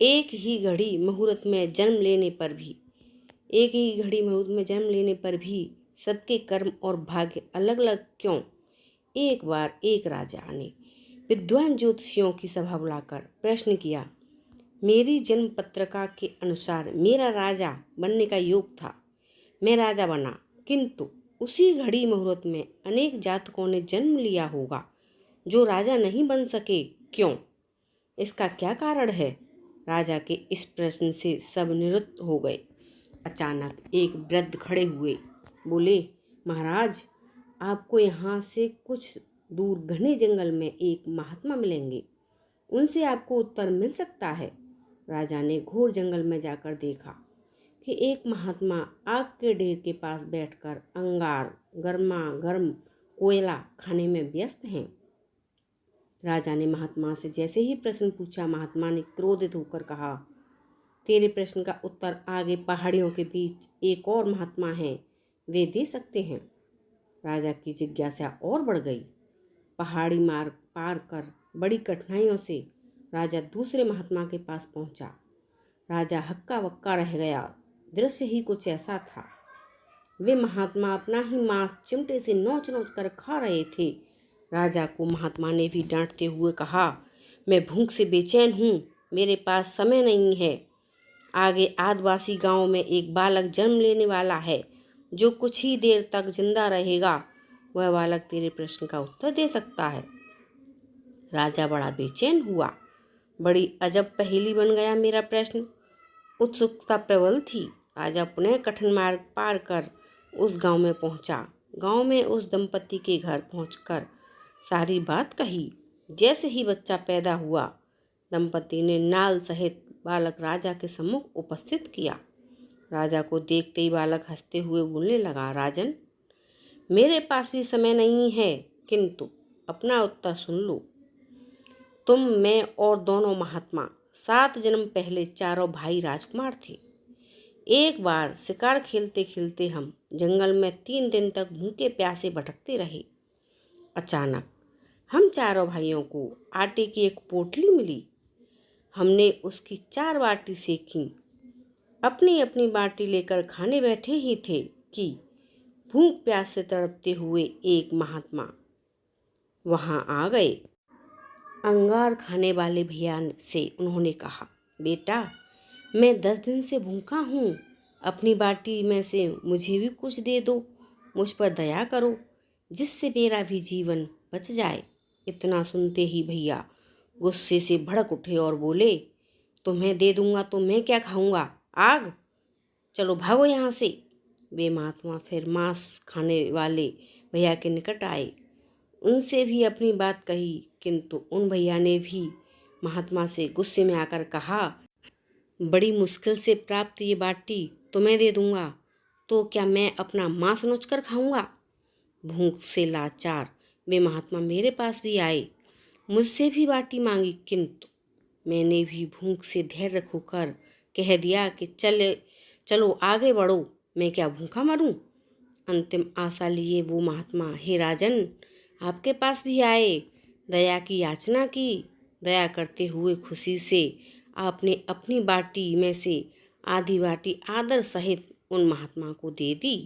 एक ही घड़ी मुहूर्त में जन्म लेने पर भी सबके कर्म और भाग्य अलग अलग क्यों? एक बार एक राजा ने विद्वान ज्योतिषियों की सभा बुलाकर प्रश्न किया। मेरी जन्म पत्रिका के अनुसार मेरा राजा बनने का योग था। मैं राजा बना, किंतु उसी घड़ी मुहूर्त में अनेक जातकों ने जन्म लिया होगा जो राजा नहीं बन सके। क्यों? इसका क्या कारण है? राजा के इस प्रश्न से सब निरुत्त हो गए। अचानक एक वृद्ध खड़े हुए, बोले, महाराज, आपको यहाँ से कुछ दूर घने जंगल में एक महात्मा मिलेंगे। उनसे आपको उत्तर मिल सकता है। राजा ने घोर जंगल में जाकर देखा कि एक महात्मा आग के ढेर के पास बैठकर अंगार गर्मा गर्म कोयला खाने में व्यस्त हैं। राजा ने महात्मा से जैसे ही प्रश्न पूछा, महात्मा ने क्रोधित होकर कहा, तेरे प्रश्न का उत्तर आगे पहाड़ियों के बीच एक और महात्मा हैं, वे दे सकते हैं। राजा की जिज्ञासा और बढ़ गई। पहाड़ी मार्ग पार कर बड़ी कठिनाइयों से राजा दूसरे महात्मा के पास पहुंचा। राजा हक्का बक्का रह गया। दृश्य ही कुछ ऐसा था। वे महात्मा अपना ही मांस चिमटे से नोच नोच कर खा रहे थे। राजा को महात्मा ने भी डांटते हुए कहा, मैं भूख से बेचैन हूँ, मेरे पास समय नहीं है। आगे आदिवासी गांव में एक बालक जन्म लेने वाला है जो कुछ ही देर तक जिंदा रहेगा। वह बालक तेरे प्रश्न का उत्तर दे सकता है। राजा बड़ा बेचैन हुआ। बड़ी अजब पहेली बन गया मेरा प्रश्न। उत्सुकता प्रबल थी। राजा पुनः कठिन मार्ग पार कर उस गांव में पहुंचा। गांव में उस दंपति के घर पहुंचकर सारी बात कही। जैसे ही बच्चा पैदा हुआ, दंपति ने नाल सहित बालक राजा के सम्मुख उपस्थित किया। राजा को देखते ही बालक हंसते हुए बोलने लगा, राजन, मेरे पास भी समय नहीं है, किंतु अपना उत्तर सुन लो। तुम, मैं और दोनों महात्मा 7 जन्म पहले चारों भाई राजकुमार थे। एक बार शिकार खेलते खेलते हम जंगल में 3 दिन तक भूखे प्यासे भटकते रहे। अचानक हम चारों भाइयों को आटे की एक पोटली मिली। हमने उसकी 4 बाटी सेकी। अपनी अपनी बाटी लेकर खाने बैठे ही थे कि भूख प्यास से तड़पते हुए एक महात्मा वहाँ आ गए। अंगार खाने वाले भैया से उन्होंने कहा, बेटा, मैं 10 दिन से भूखा हूँ, अपनी बाटी में से मुझे भी कुछ दे दो, मुझ पर दया करो, जिससे मेरा भी जीवन बच जाए। इतना सुनते ही भैया गुस्से से भड़क उठे और बोले, तुम्हें दे दूंगा तो मैं क्या खाऊंगा? आग, चलो भागो यहाँ से। वे महात्मा फिर मांस खाने वाले भैया के निकट आए। उनसे भी अपनी बात कही, किंतु उन भैया ने भी महात्मा से गुस्से में आकर कहा, बड़ी मुश्किल से प्राप्त ये बाटी तुम्हें दे दूंगा, तो क्या मैं अपना मांस नोच कर खाऊंगा? भूख से लाचार वे महात्मा मेरे पास भी आए, मुझसे भी बाटी मांगी, किंतु मैंने भी भूख से धैर्य खोकर कह दिया कि चलो आगे बढ़ो, मैं क्या भूखा मरूं? अंतिम आशा लिए वो महात्मा, हे राजन, आपके पास भी आए, दया की याचना की। दया करते हुए खुशी से आपने अपनी बाटी में से आधी बाटी आदर सहित उन महात्मा को दे दी।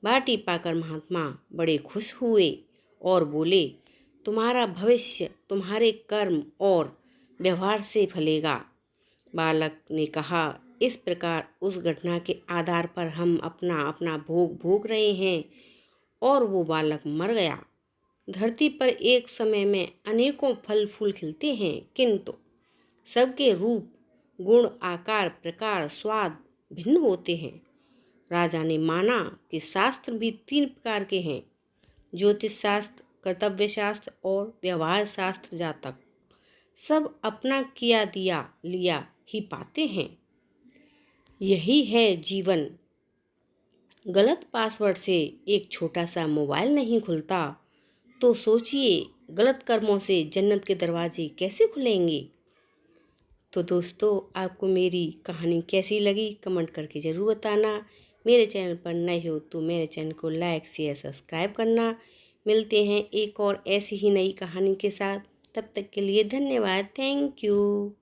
बाटी पाकर महात्मा बड़े खुश हुए और बोले, तुम्हारा भविष्य तुम्हारे कर्म और व्यवहार से फलेगा। बालक ने कहा, इस प्रकार उस घटना के आधार पर हम अपना अपना भोग भोग रहे हैं। और वो बालक मर गया। धरती पर एक समय में अनेकों फल फूल खिलते हैं, किंतु सबके रूप, गुण, आकार, प्रकार, स्वाद भिन्न होते हैं। राजा ने माना कि शास्त्र भी 3 प्रकार के हैं, ज्योतिष शास्त्र, कर्तव्य शास्त्र और व्यवहार शास्त्र। जातक सब अपना किया दिया लिया ही पाते हैं। यही है जीवन। गलत पासवर्ड से एक छोटा सा मोबाइल नहीं खुलता, तो सोचिए गलत कर्मों से जन्नत के दरवाजे कैसे खुलेंगे। तो दोस्तों, आपको मेरी कहानी कैसी लगी कमेंट करके ज़रूर बताना। मेरे चैनल पर नए हो तो मेरे चैनल को लाइक शेयर सब्सक्राइब करना। मिलते हैं एक और ऐसी ही नई कहानी के साथ। तब तक के लिए धन्यवाद। Thank you.